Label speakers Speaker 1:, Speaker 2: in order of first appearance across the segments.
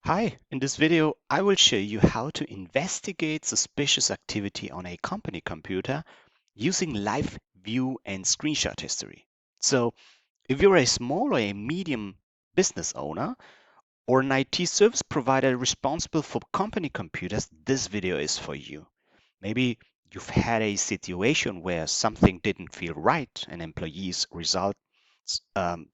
Speaker 1: Hi, in this video, I will show you how to investigate suspicious activity on a company computer using live view and screenshot history. So if you're a small or a medium business owner or an IT service provider responsible for company computers, this video is for you. Maybe you've had a situation where something didn't feel right, an employee's results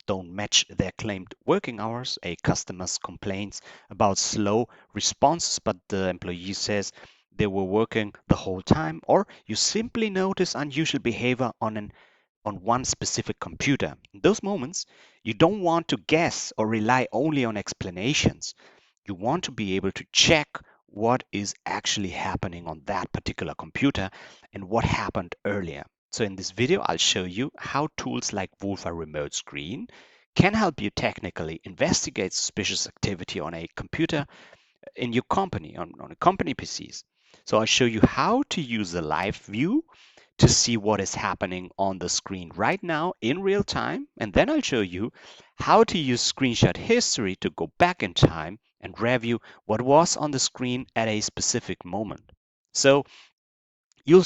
Speaker 1: don't match their claimed working hours, a customer's complains about slow responses, but the employee says they were working the whole time, or you simply notice unusual behavior on one specific computer. In those moments, you don't want to guess or rely only on explanations. You want to be able to check what is actually happening on that particular computer and what happened earlier. So in this video, I'll show you how tools like Wolfeye Remote Screen can help you technically investigate suspicious activity on a computer in your company, on a company PCs. So I'll show you how to use the live view to see what is happening on the screen right now in real time. And then I'll show you how to use screenshot history to go back in time and review what was on the screen at a specific moment. So you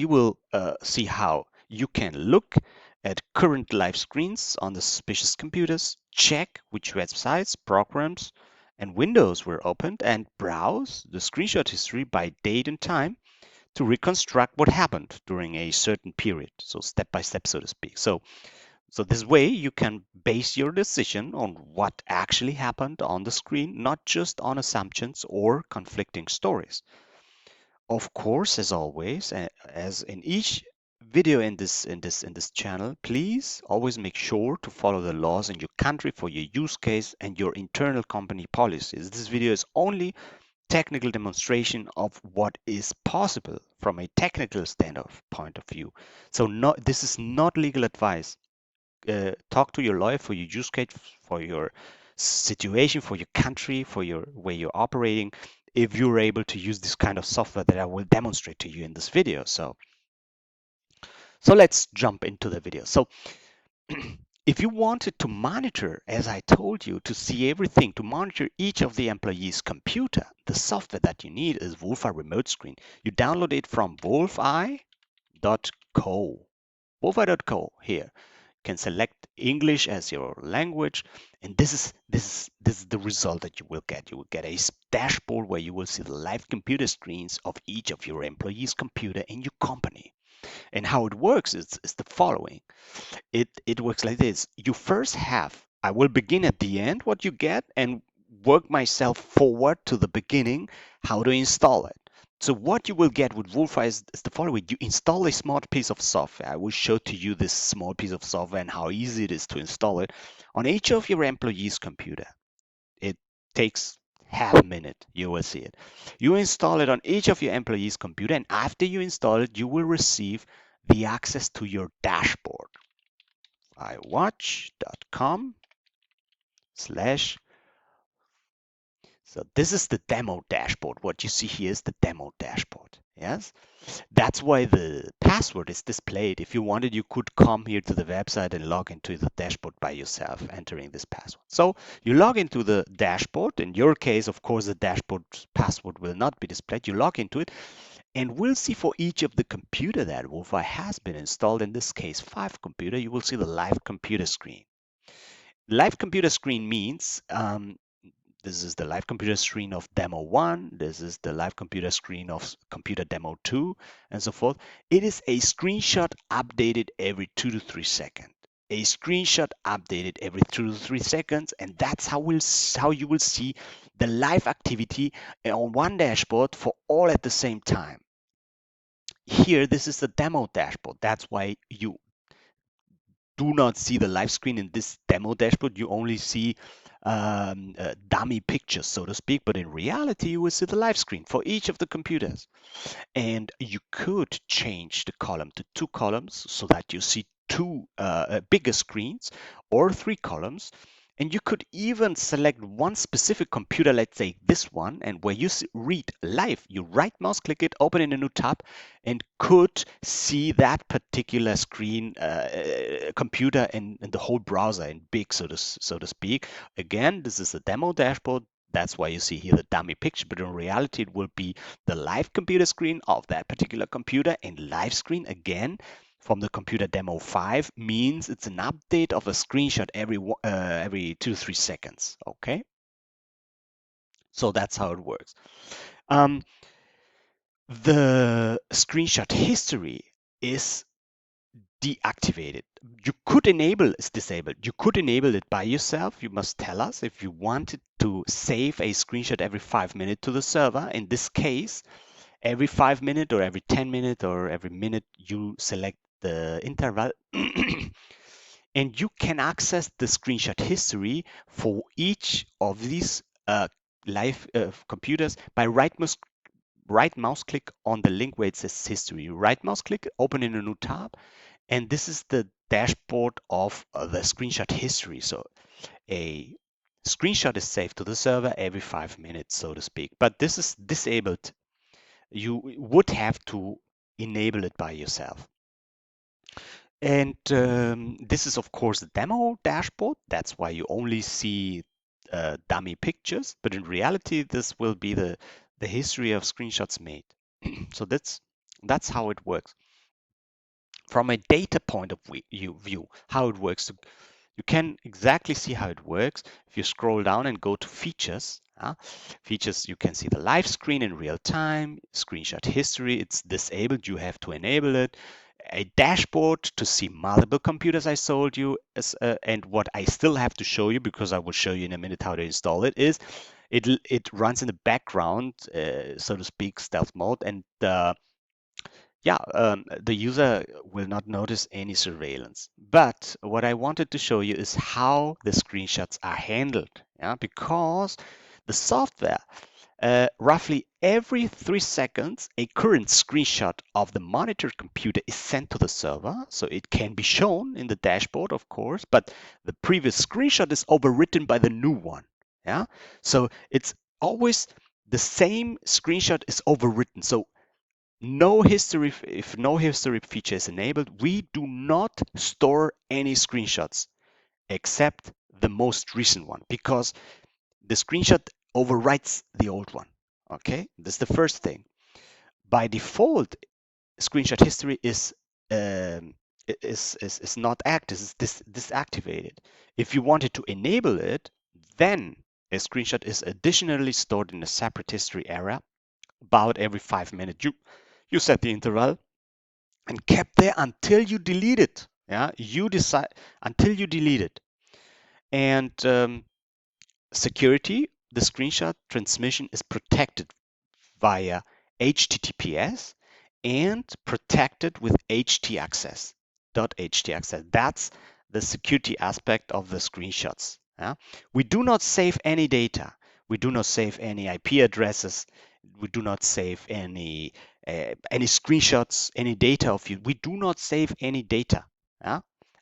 Speaker 1: will see how you can look at current live screens on the suspicious computers, check which websites, programs, and windows were opened, and browse the screenshot history by date and time to reconstruct what happened during a certain period. So step by step, so to speak. So this way you can base your decision on what actually happened on the screen, not just on assumptions or conflicting stories. Of course, as always, as in each video in this channel, please always make sure to follow the laws in your country for your use case and your internal company policies. This video is only technical demonstration of what is possible from a technical point of view. So this is not legal advice. Talk to your lawyer for your use case, for your situation, for your country, for your where you're operating, if you're able to use this kind of software that I will demonstrate to you in this video. So let's jump into the video. So if you wanted to monitor, as I told you, to see everything, to monitor each of the employees' computer, the software that you need is Wolfeye Remote Screen. You download it from wolfeye.co. Wolfeye.co here. You can select English as your language, and this is the result that you will get. You will get a dashboard where you will see the live computer screens of each of your employees' computer in your company. And how it works is the following. It works like this. You first have, I will begin at the end what you get and work myself forward to the beginning, how to install it. So what you will get with Wolfeye is the following. You install a small piece of software. I will show to you this small piece of software and how easy it is to install it on each of your employees' computer. It takes half a minute. You will see it. You install it on each of your employees' computer, and after you install it, you will receive the access to your dashboard. iwatch.com/. So this is the demo dashboard. What you see here is the demo dashboard. Yes, that's why the password is displayed. If you wanted, you could come here to the website and log into the dashboard by yourself, entering this password. So you log into the dashboard. In your case, of course, the dashboard password will not be displayed. You log into it, and we'll see for each of the computer that Wolfeye has been installed. In this case, 5 computer. You will see the live computer screen. Live computer screen means this is the live computer screen of demo 1, this is the live computer screen of computer demo 2, and so forth. It is a screenshot updated every 2 to 3 seconds. A screenshot updated every 2 to 3 seconds, and that's how you will see the live activity on one dashboard for all at the same time. Here, this is the demo dashboard. That's why you do not see the live screen in this demo dashboard. You only see dummy pictures, so to speak, but in reality, you will see the live screen for each of the computers. And you could change the column to 2 columns so that you see 2 bigger screens, or 3 columns. And you could even select one specific computer, let's say this one, and where you read live, you right mouse click it, open in a new tab, and could see that particular screen computer in the whole browser in big, so to speak. Again, this is a demo dashboard. That's why you see here the dummy picture, but in reality it will be the live computer screen of that particular computer. And live screen, again, from the computer demo 5 means it's an update of a screenshot every 2 to 3 seconds. Okay, so that's how it works. The screenshot history is deactivated. You could enable is disabled. You could enable it by yourself. You must tell us if you wanted to save a screenshot every 5 minutes to the server. In this case, every 5 minutes or every 10 minutes or every minute you select the interval and you can access the screenshot history for each of these live computers by right mouse click on the link where it says history. You right mouse click, open in a new tab, and this is the dashboard of the screenshot history. So a screenshot is saved to the server every 5 minutes, so to speak. But this is disabled. You would have to enable it by yourself. And this is, of course, the demo dashboard. That's why you only see dummy pictures. But in reality, this will be the history of screenshots made. So that's how it works. From a data point of view, how it works. You can exactly see how it works. If you scroll down and go to features, features, you can see the live screen in real time, screenshot history, it's disabled, you have to enable it. A dashboard to see multiple computers I sold you, and what I still have to show you, because I will show you in a minute how to install it, is it runs in the background, so to speak, stealth mode, and the user will not notice any surveillance. But what I wanted to show you is how the screenshots are handled. Because the software, roughly every 3 seconds, a current screenshot of the monitored computer is sent to the server. So it can be shown in the dashboard, of course, but the previous screenshot is overwritten by the new one. So it's always the same screenshot is overwritten. So no history, if no history feature is enabled, we do not store any screenshots except the most recent one, because the screenshot overwrites the old one. Okay, that's the first thing. By default, screenshot history is not active, is disactivated. If you wanted to enable it, then a screenshot is additionally stored in a separate history area about every 5 minutes. You set the interval and kept there until you delete it. You decide until you delete it. And security, the screenshot transmission is protected via HTTPS and protected with htaccess. .htaccess. That's the security aspect of the screenshots. We do not save any data. We do not save any IP addresses. We do not save any screenshots, any data of you. We do not save any data,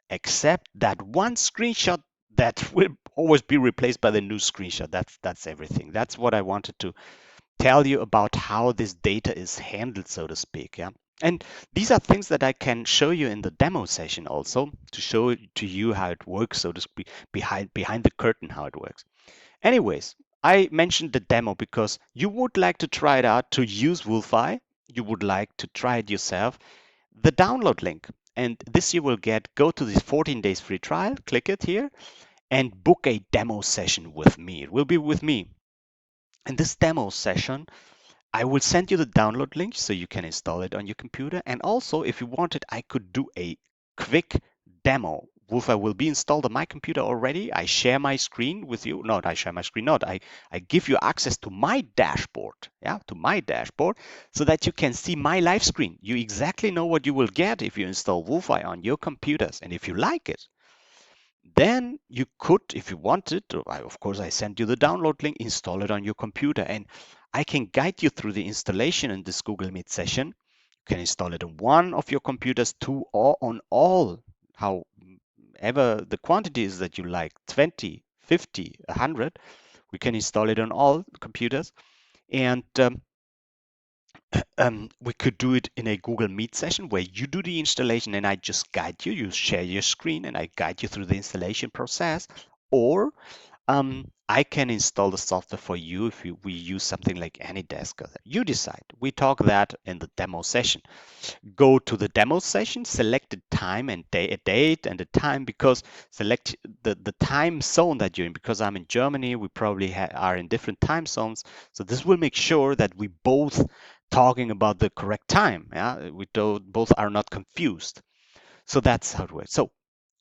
Speaker 1: except that one screenshot that will always be replaced by the new screenshot. That's everything. That's what I wanted to tell you about how this data is handled, so to speak. And these are things that I can show you in the demo session also, to show to you how it works, so to speak, behind the curtain, how it works. Anyways, I mentioned the demo because you would like to try it out to use Wolfeye. You would like to try it yourself. The download link, and this you will get, go to this 14 days free trial, click it here, and book a demo session with me. It will be with me. In this demo session, I will send you the download link so you can install it on your computer. And also, if you wanted, I could do a quick demo. Wolfeye will be installed on my computer already. I share my screen with you. Not I share my screen. Not I give you access to my dashboard. To my dashboard, so that you can see my live screen. You exactly know what you will get if you install Wolfeye on your computers. And if you like it, then you could, if you wanted, of course, I sent you the download link, install it on your computer, and I can guide you through the installation in this Google Meet session. You can install it on one of your computers, two, or on all, however the quantity is that you like, 20, 50, 100. We can install it on all computers. And we could do it in a Google Meet session where you do the installation and I just guide you. You share your screen and I guide you through the installation process. Or I can install the software for you if we use something like AnyDesk. You decide. We talk that in the demo session. Go to the demo session, select the time and a date and a time, because select the time zone that you're in. Because I'm in Germany, we probably are in different time zones. So this will make sure that we both talking about the correct time. Yeah, we both are not confused. So that's how it works. So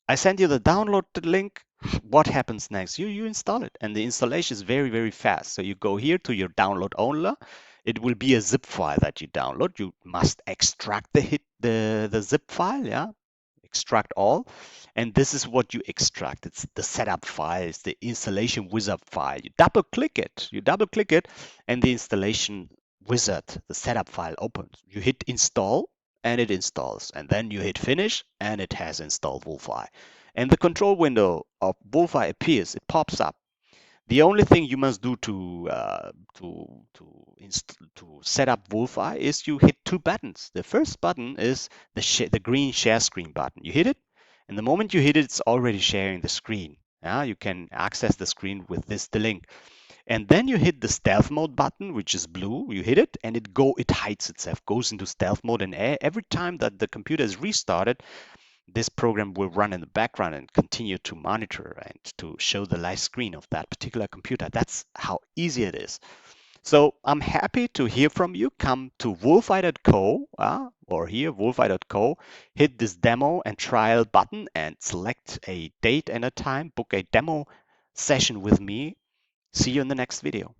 Speaker 1: I send you the download link. What happens next? You install it, and the installation is very, very fast. So you go here to your download only. It will be a zip file that you download. You must extract the zip file, yeah, extract all. And this is what you extract. It's the setup file, it's the installation wizard file. You double click it, and the installation wizard, the setup file opens. You hit install, and it installs. And then you hit finish, and it has installed Wolfeye. And the control window of Wolfeye appears. It pops up. The only thing you must do to set up Wolfeye is you hit two buttons. The first button is the green share screen button. You hit it, and the moment you hit it, it's already sharing the screen. You can access the screen with the link. And then you hit the stealth mode button, which is blue. You hit it, and it hides itself, goes into stealth mode. And every time that the computer is restarted, this program will run in the background and continue to monitor and to show the live screen of that particular computer. That's how easy it is. So I'm happy to hear from you. Come to wolfeye.co or here, wolfeye.co, hit this demo and trial button and select a date and a time, book a demo session with me. See you in the next video.